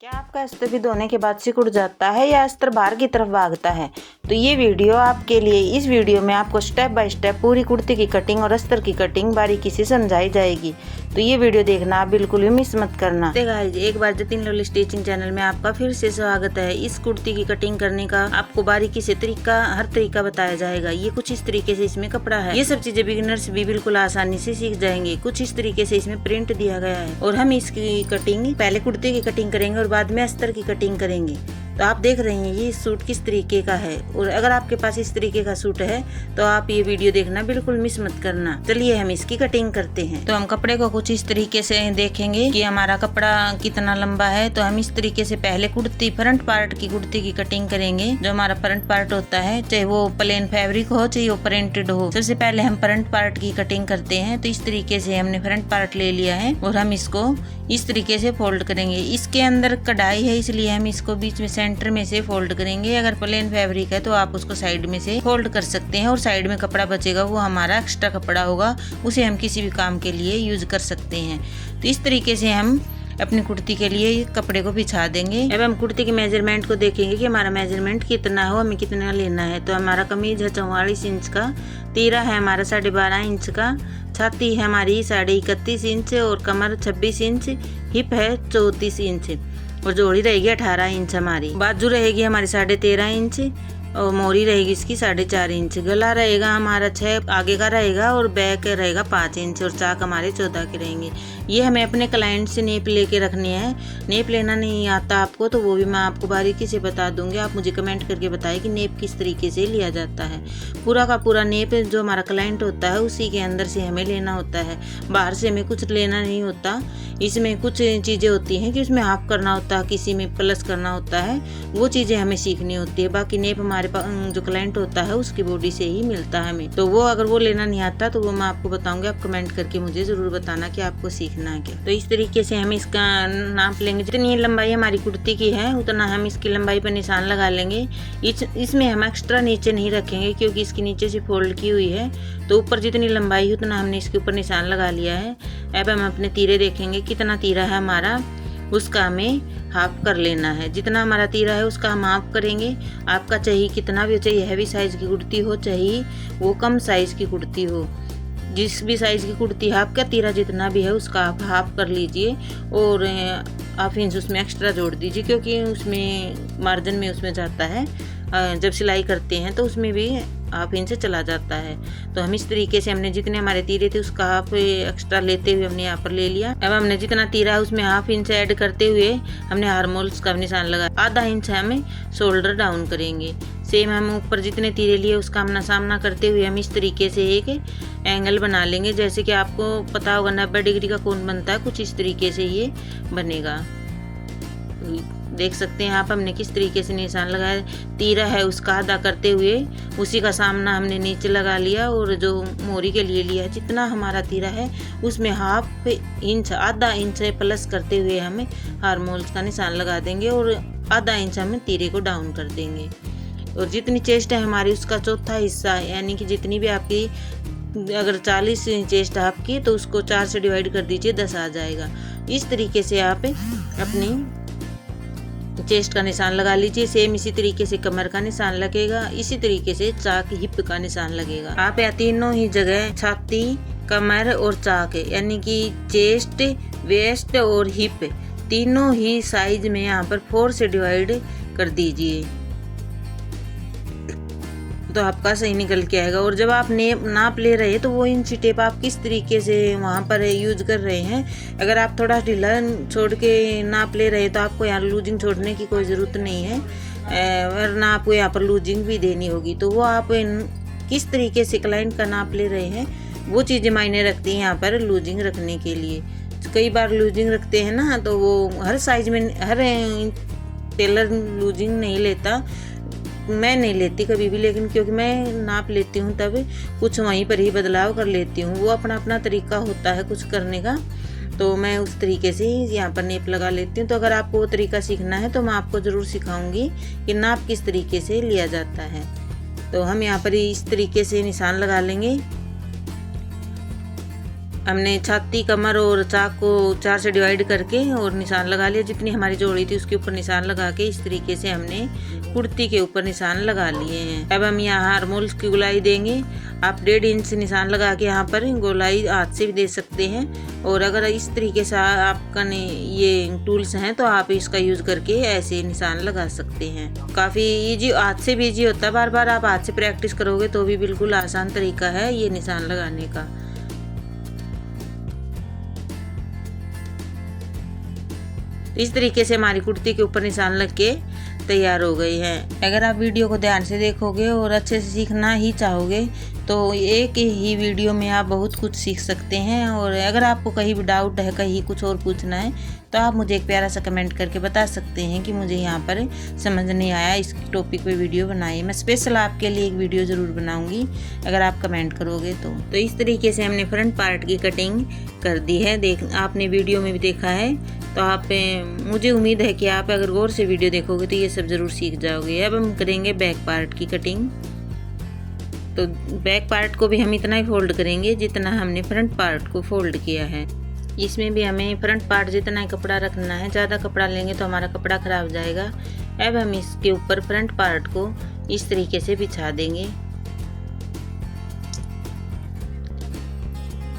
क्या आपका अस्तर भी धोने के बाद सिकुड़ जाता है या अस्तर बाहर की तरफ भागता है? तो ये वीडियो आपके लिए। इस वीडियो में आपको स्टेप बाय स्टेप पूरी कुर्ती की कटिंग और अस्तर की कटिंग बारीकी से समझाई जाएगी। तो ये वीडियो देखना आप बिल्कुल भी मिस मत करना। गाइस, एक बार जतिन लवली स्टिचिंग चैनल में आपका फिर से स्वागत है। इस कुर्ती की कटिंग करने का आपको बारीकी से हर तरीका बताया जाएगा। ये कुछ इस तरीके से इसमें कपड़ा है। ये सब चीजें बिगिनर्स भी बिल्कुल आसानी से सीख जाएंगे। कुछ इस तरीके से इसमें प्रिंट दिया गया है और हम इसकी कटिंग पहले कुर्ती की कटिंग करेंगे और बाद में अस्तर की कटिंग करेंगे। तो आप देख रहे हैं ये सूट किस तरीके का है, और अगर आपके पास इस तरीके का सूट है तो आप ये वीडियो देखना बिल्कुल मिस मत करना। चलिए हम इसकी कटिंग करते हैं। तो हम कपड़े को कुछ इस तरीके से देखेंगे कि हमारा कपड़ा कितना लंबा है। तो हम इस तरीके से पहले कुर्ती फ्रंट पार्ट की कुर्ती की कटिंग करेंगे। जो हमारा फ्रंट पार्ट होता है, चाहे वो प्लेन फैब्रिक हो चाहे वो प्रिंटेड हो, सबसे पहले हम फ्रंट पार्ट की कटिंग करते हैं। तो इस तरीके से हमने फ्रंट पार्ट ले लिया है और हम इसको इस तरीके से फोल्ड करेंगे। इसके अंदर कढ़ाई है इसलिए हम इसको बीच में सेंटर में से फोल्ड करेंगे। अगर प्लेन फैब्रिक है तो आप उसको साइड में से फोल्ड कर सकते हैं और साइड में कपड़ा बचेगा वो हमारा एक्स्ट्रा कपड़ा होगा, उसे हम किसी भी काम के लिए यूज कर सकते हैं। तो इस तरीके से हम अपनी कुर्ती के लिए कपड़े को बिछा देंगे। अब हम कुर्ती के मेजरमेंट को देखेंगे कि हमारा मेजरमेंट कितना हो, हमें कितना लेना है। तो हमारा कमीज है 44 इंच का, तीरा है हमारा 12.5 इंच का, छाती है हमारी 31.5 इंच और कमर 26 इंच, हिप है 34 इंच और जोड़ी रहेगी 18 इंच हमारी। बाजू रहेगी हमारी 13.5 इंच और मोरी रहेगी इसकी 4.5 इंच। गला रहेगा हमारा 6 आगे का रहेगा और बैक रहेगा 5 इंच और चाक हमारे 14 के रहेंगे। ये हमें अपने क्लाइंट से नेप लेके रखनी है। नेप लेना नहीं आता आपको तो वो भी मैं आपको बारीकी से बता दूंगी। आप मुझे कमेंट करके बताएं कि नेप किस तरीके से लिया जाता है। पूरा का पूरा नेप जो हमारा क्लाइंट होता है उसी के अंदर से हमें लेना होता है, बाहर से हमें कुछ लेना नहीं होता। इसमें कुछ चीज़ें होती हैं कि उसमें हाफ करना होता है, किसी में प्लस करना होता है, वो चीज़ें हमें सीखनी होती है। बाकी नेप हमारे जो क्लाइंट होता है उसकी बॉडी से ही मिलता है हमें। तो वो अगर वो लेना नहीं आता तो वो मैं आपको बताऊंगी। आप कमेंट करके मुझे जरूर बताना कि आपको सीखना है क्या। तो इस तरीके से हम इसका नाप लेंगे। जितनी लंबाई हमारी कुर्ती की है उतना हम इसकी लंबाई पर निशान लगा लेंगे। इसमें हम एक्स्ट्रा नीचे नहीं रखेंगे क्योंकि इसकी नीचे से फोल्ड की हुई है। तो ऊपर जितनी लंबाई है उतना हमने इसके ऊपर निशान लगा लिया है। अब हम अपने तीरे देखेंगे कितना तीरा है हमारा, उसका हमें हाफ कर लेना है। जितना हमारा तीरा है उसका हम हाफ करेंगे। आपका चाहिए कितना भी, चाहिए हैवी साइज की कुर्ती हो चाहिए वो कम साइज की कुर्ती हो, जिस भी साइज की कुर्ती है आपका तीरा जितना भी है उसका आप हाफ कर लीजिए और हाफ इंच उसमें एक्स्ट्रा जोड़ दीजिए क्योंकि उसमें मार्जिन में उसमें जाता है। जब सिलाई करते हैं तो उसमें भी हाफ इंच चला जाता है। तो हम इस तरीके से हमने जितने हमारे तीरे थे उसका हाफ एक्स्ट्रा लेते हुए हमने यहाँ पर ले लिया। अब हमने जितना तीरा है उसमें हाफ इंच ऐड करते हुए हमने आर्महोल्स का निशान लगाया। आधा इंच हमें शोल्डर डाउन करेंगे। सेम हम ऊपर जितने तीरे लिए उसका हमने सामना करते हुए हम इस तरीके से एक एंगल बना लेंगे। जैसे कि आपको पता होगा 90 डिग्री का कोण बनता है, कुछ इस तरीके से ये बनेगा। देख सकते हैं आप हमने किस तरीके से निशान लगाया। तीरा है उसका आधा करते हुए उसी का सामना हमने नीचे लगा लिया और जो मोरी के लिए लिया जितना हमारा तीरा है उसमें हाफ इंच आधा इंच प्लस करते हुए हमें आर्महोल्स का निशान लगा देंगे और आधा इंच हमें तीरे को डाउन कर देंगे। और जितनी चेस्ट है हमारी उसका चौथा हिस्सा, यानी कि जितनी भी आपकी अगर 40 चेस्ट आपकी तो उसको 4 से डिवाइड कर दीजिए, 10 आ जाएगा। इस तरीके से आप अपनी चेस्ट का निशान लगा लीजिए। सेम इसी तरीके से कमर का निशान लगेगा, इसी तरीके से चाक हिप का निशान लगेगा। आप या तीनों ही जगह छाती, कमर और चाक यानी कि चेस्ट, वेस्ट और हिप तीनों ही साइज में यहाँ पर 4 से डिवाइड कर दीजिए तो आपका सही निकल के आएगा। और जब आप नाप ले रहे हैं तो वो इंची टेप आप किस तरीके से वहाँ पर यूज कर रहे हैं। अगर आप थोड़ा ढीला छोड़ के नाप ले रहे हैं तो आपको यहाँ लूजिंग छोड़ने की कोई ज़रूरत नहीं है, वरना आपको यहाँ पर लूजिंग भी देनी होगी। तो वो आप किस तरीके से क्लाइंट का नाप ले रहे हैं वो चीज़ें मायने रखती हैं यहाँ पर लूजिंग रखने के लिए। कई बार लूजिंग रखते हैं ना तो वो हर साइज में हर टेलर लूजिंग नहीं लेता, मैं नहीं लेती कभी भी, लेकिन क्योंकि मैं नाप लेती हूँ तब कुछ वहीं पर ही बदलाव कर लेती हूँ। वो अपना अपना तरीका होता है कुछ करने का, तो मैं उस तरीके से यहाँ पर नेप लगा लेती हूँ। तो अगर आपको वो तरीका सीखना है तो मैं आपको ज़रूर सिखाऊंगी कि नाप किस तरीके से लिया जाता है। तो हम यहाँ पर इस तरीके से निशान लगा लेंगे। हमने छाती, कमर और चाक को 4 से डिवाइड करके और निशान लगा लिया। जितनी हमारी जोड़ी थी उसके ऊपर निशान लगा के इस तरीके से हमने कुर्ती के ऊपर निशान लगा लिए हैं। अब हम यहाँ आर्महोल की गोलाई देंगे। आप 1.5 इंच निशान लगा के यहाँ पर गोलाई हाथ से भी दे सकते हैं, और अगर इस तरीके से आपका ये टूल्स हैं तो आप इसका यूज़ करके ऐसे निशान लगा सकते हैं। काफ़ी इजी, हाथ से भी इजी होता है। बार बार आप हाथ से प्रैक्टिस करोगे तो भी बिल्कुल आसान तरीका है ये निशान लगाने का। इस तरीके से हमारी कुर्ती के ऊपर निशान लग के तैयार हो गई है। अगर आप वीडियो को ध्यान से देखोगे और अच्छे से सीखना ही चाहोगे तो एक ही वीडियो में आप बहुत कुछ सीख सकते हैं। और अगर आपको कहीं भी डाउट है, कहीं कुछ और पूछना है, तो आप मुझे एक प्यारा सा कमेंट करके बता सकते हैं कि मुझे यहाँ पर समझ नहीं आया, इस टॉपिक पे वीडियो बनाइए। मैं स्पेशल आपके लिए एक वीडियो ज़रूर बनाऊंगी अगर आप कमेंट करोगे तो। इस तरीके से हमने फ्रंट पार्ट की कटिंग कर दी है। आपने वीडियो में भी देखा है, तो आप मुझे उम्मीद है कि आप अगर गौर से वीडियो देखोगे तो ये सब ज़रूर सीख जाओगे। अब हम करेंगे बैक पार्ट की कटिंग। तो बैक पार्ट को भी हम इतना ही फोल्ड करेंगे जितना हमने फ्रंट पार्ट को फोल्ड किया है। इसमें भी हमें फ्रंट पार्ट जितना ही कपड़ा रखना है। ज़्यादा कपड़ा लेंगे तो हमारा कपड़ा ख़राब जाएगा। अब हम इसके ऊपर फ्रंट पार्ट को इस तरीके से बिछा देंगे।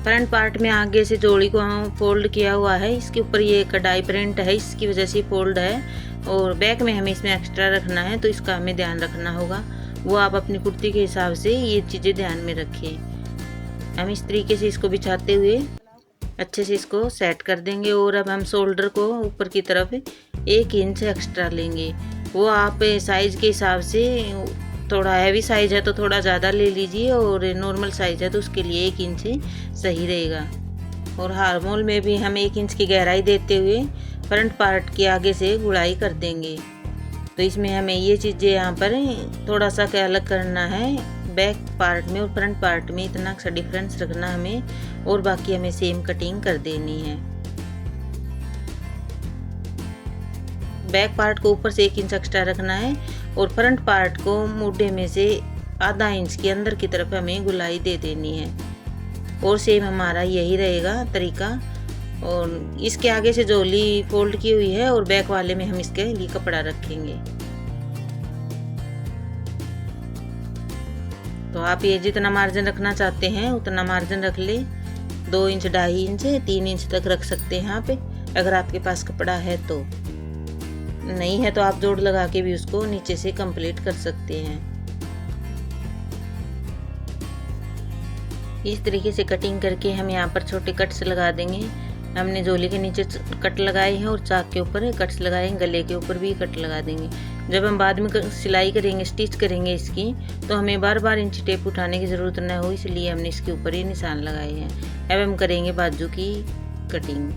फ्रंट पार्ट में आगे से जोड़ी को हम फोल्ड किया हुआ है, इसके ऊपर ये कढ़ाई प्रिंट है, इसकी वजह से फोल्ड है। और बैक में हमें इसमें एक्स्ट्रा रखना है, तो इसका हमें ध्यान रखना होगा। वो आप अपनी कुर्ती के हिसाब से ये चीज़ें ध्यान में रखें। हम इस तरीके से इसको बिछाते हुए अच्छे से इसको सेट कर देंगे। और अब हम शोल्डर को ऊपर की तरफ 1 इंच एक्स्ट्रा लेंगे। वो आप साइज़ के हिसाब से, थोड़ा हैवी साइज़ है तो थोड़ा ज़्यादा ले लीजिए, और नॉर्मल साइज़ है तो उसके लिए 1 इंच सही रहेगा। और आर्महोल में भी हम 1 इंच की गहराई देते हुए फ्रंट पार्ट के आगे से गुड़ाई कर देंगे। तो इसमें हमें ये चीज़ें यहाँ पर थोड़ा सा क्या अलग करना है, बैक पार्ट में और फ्रंट पार्ट में इतना सा डिफरेंस रखना हमें, और बाकी हमें सेम कटिंग कर देनी है। बैक पार्ट को ऊपर से 1 इंच एक्स्ट्रा रखना है, और फ्रंट पार्ट को मुड्ढे में से आधा इंच के अंदर की तरफ हमें गुलाई दे देनी है। और सेम हमारा यही रहेगा तरीका। और इसके आगे से जोली फोल्ड की हुई है, और बैक वाले में हम इसके लिए कपड़ा रखेंगे। तो आप ये जितना मार्जिन रखना चाहते हैं उतना मार्जिन रख ले। 2 इंच, 2.5 इंच, 3 इंच तक रख सकते हैं यहाँ पे, अगर आपके पास कपड़ा है तो। नहीं है तो आप जोड़ लगा के भी उसको नीचे से कंप्लीट कर सकते हैं। इस तरीके से कटिंग करके हम यहाँ पर छोटे कट्स लगा देंगे। हमने जोली के नीचे कट लगाए हैं और चाक के ऊपर कट्स लगाए हैं, गले के ऊपर भी कट लगा देंगे। जब हम बाद में सिलाई करेंगे, स्टिच करेंगे इसकी, तो हमें बार बार इंची टेप उठाने की ज़रूरत न हो, इसलिए हमने इसके ऊपर ही निशान लगाए हैं। अब हम करेंगे बाजू की कटिंग।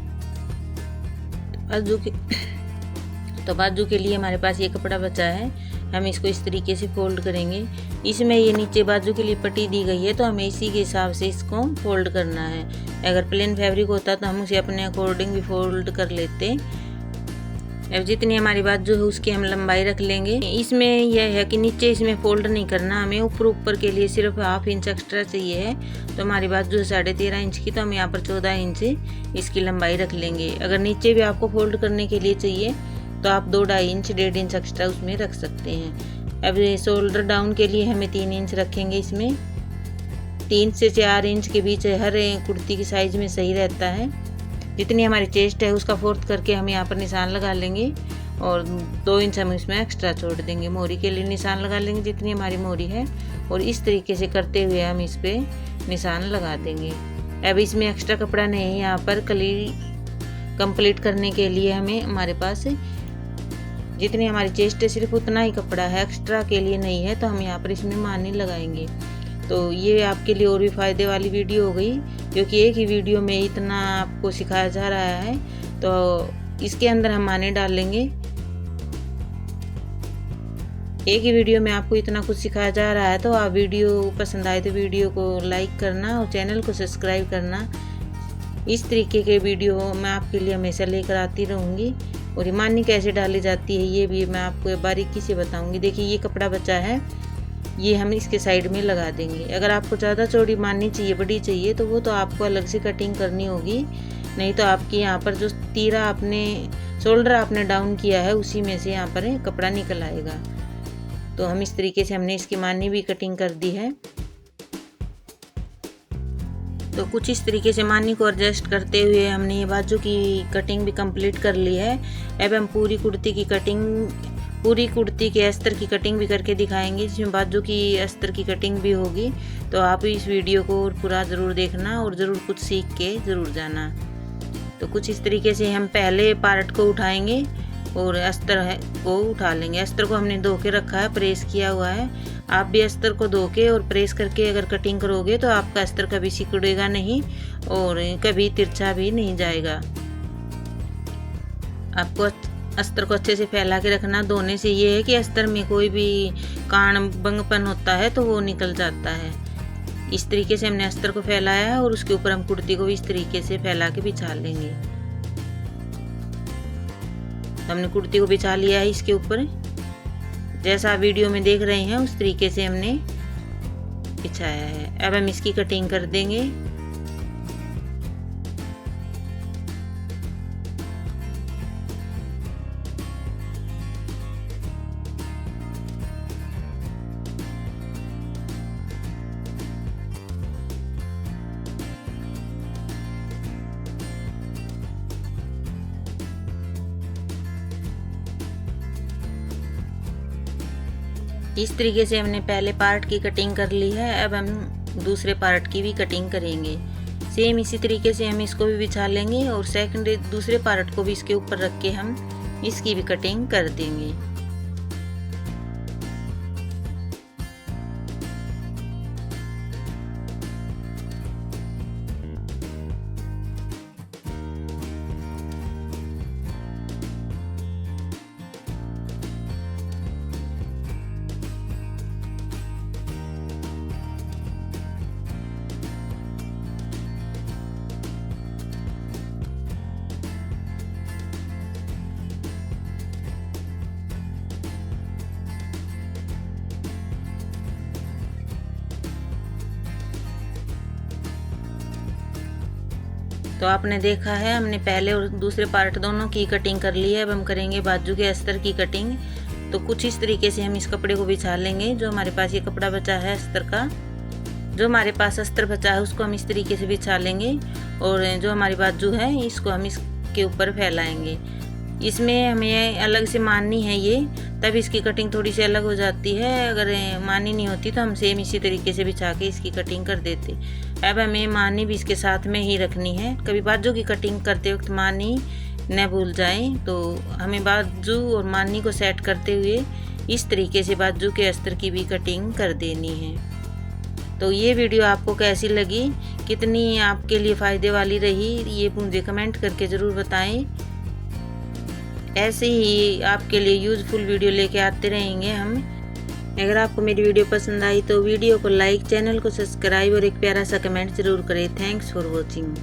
तो बाजू के लिए हमारे पास ये कपड़ा बचा है, हम इसको इस तरीके से फोल्ड करेंगे। इसमें ये नीचे बाजू के लिए पट्टी दी गई है, तो हमें इसी के हिसाब से इसको फोल्ड करना है। अगर प्लेन फैब्रिक होता तो हम उसे अपने अकॉर्डिंग भी फोल्ड कर लेते। अब जितनी हमारी बाजू है उसकी हम लंबाई रख लेंगे। इसमें यह है कि नीचे इसमें फोल्ड नहीं करना, हमें ऊपर के लिए सिर्फ 1/2 इंच एक्स्ट्रा चाहिए है। तो हमारी बाजू 13.5 इंच की, तो हम यहाँ पर 14 इंच इसकी लंबाई रख लेंगे। अगर नीचे भी आपको फोल्ड करने के लिए चाहिए तो आप 2-2.5 इंच, 1.5 इंच एक्स्ट्रा उसमें रख सकते हैं। अब शोल्डर डाउन के लिए हमें 3 इंच रखेंगे। इसमें 3 से 4 इंच के बीच हर कुर्ती की साइज में सही रहता है। जितनी हमारी चेस्ट है उसका 4th करके हम यहाँ पर निशान लगा लेंगे, और 2 इंच हम इसमें एक्स्ट्रा छोड़ देंगे। मोरी के लिए निशान लगा लेंगे जितनी हमारी मोरी है, और इस तरीके से करते हुए हम इस पर निशान लगा देंगे। अब इसमें एक्स्ट्रा कपड़ा नहीं है, यहाँ पर कली कंप्लीट करने के लिए हमें हमारे पास जितनी हमारी चेस्ट है सिर्फ उतना ही कपड़ा है, एक्स्ट्रा के लिए नहीं है। तो हम यहाँ पर इसमें मानी लगाएंगे। तो ये आपके लिए और भी फ़ायदे वाली वीडियो हो गई, क्योंकि एक ही वीडियो में इतना आपको सिखाया जा रहा है। तो इसके अंदर हम माने डाल लेंगे। एक ही वीडियो में आपको इतना कुछ सिखाया जा रहा है, तो आप वीडियो पसंद आए तो वीडियो को लाइक करना और चैनल को सब्सक्राइब करना। इस तरीके के वीडियो मैं आपके लिए हमेशा लेकर आती रहूँगी। और ये मानी कैसे डाली जाती है ये भी मैं आपको बारीकी से बताऊंगी। देखिए ये कपड़ा बचा है, ये हम इसके साइड में लगा देंगे। अगर आपको ज़्यादा चौड़ी माननी चाहिए, बड़ी चाहिए, तो वो तो आपको अलग से कटिंग करनी होगी, नहीं तो आपकी यहाँ पर जो तीरा आपने शोल्डर आपने डाउन किया है उसी में से यहाँ पर कपड़ा निकल आएगा। तो हम इस तरीके से हमने इसकी मानी भी कटिंग कर दी है। तो कुछ इस तरीके से मानी को एडजस्ट करते हुए हमने ये बाजू की कटिंग भी कंप्लीट कर ली है। अब हम पूरी कुर्ती की कटिंग, पूरी कुर्ती के अस्तर की कटिंग भी करके दिखाएंगे, जिसमें बाजू की अस्तर की कटिंग भी होगी। तो आप इस वीडियो को पूरा ज़रूर देखना और ज़रूर कुछ सीख के ज़रूर जाना। तो कुछ इस तरीके से हम पहले पार्ट को उठाएंगे और अस्तर को उठा लेंगे। अस्तर को हमने धो के रखा है, प्रेस किया हुआ है। आप भी अस्तर को धो के और प्रेस करके अगर कटिंग करोगे तो आपका अस्तर कभी सिकुड़ेगा नहीं और कभी तिरछा भी नहीं जाएगा। आपको अस्तर को अच्छे से फैला के रखना। धोने से ये है कि अस्तर में कोई भी कान बंगपन होता है तो वो निकल जाता है। इस तरीके से हमने अस्तर को फैलाया है और उसके ऊपर हम कुर्ती को भी इस तरीके से फैला के बिछा लेंगे। हमने कुर्ती को बिछा लिया है इसके ऊपर, जैसा वीडियो में देख रहे हैं उस तरीके से हमने बिछाया है। अब हम इसकी कटिंग कर देंगे। इस तरीके से हमने पहले पार्ट की कटिंग कर ली है। अब हम दूसरे पार्ट की भी कटिंग करेंगे। सेम इसी तरीके से हम इसको भी बिछा लेंगे और सेकंड दूसरे पार्ट को भी इसके ऊपर रख के हम इसकी भी कटिंग कर देंगे। तो आपने देखा है हमने पहले और दूसरे पार्ट दोनों की कटिंग कर ली है। अब हम करेंगे बाजू के अस्तर की कटिंग। तो कुछ इस तरीके से हम इस कपड़े को बिछा लेंगे। जो हमारे पास ये कपड़ा बचा है अस्तर का, जो हमारे पास अस्तर बचा है उसको हम इस तरीके से बिछा लेंगे और जो हमारी बाजू है इसको हम इसके ऊपर फैलाएंगे। इसमें हमें अलग से माननी है ये, तब इसकी कटिंग थोड़ी सी अलग हो जाती है। अगर मानी नहीं होती तो हम सेम इसी तरीके से बिछा के इसकी कटिंग कर देते। अब हमें मानी भी इसके साथ में ही रखनी है। कभी बाजू की कटिंग करते वक्त मानी न भूल जाएं। तो हमें बाजू और मानी को सेट करते हुए इस तरीके से बाजू के अस्तर की भी कटिंग कर देनी है। तो ये वीडियो आपको कैसी लगी, कितनी आपके लिए फ़ायदे वाली रही, ये मुझे कमेंट करके ज़रूर बताएं। ऐसे ही आपके लिए यूज़फुल वीडियो लेके आते रहेंगे हम। अगर आपको मेरी वीडियो पसंद आई तो वीडियो को लाइक, चैनल को सब्सक्राइब और एक प्यारा सा कमेंट ज़रूर करें। Thanks for watching.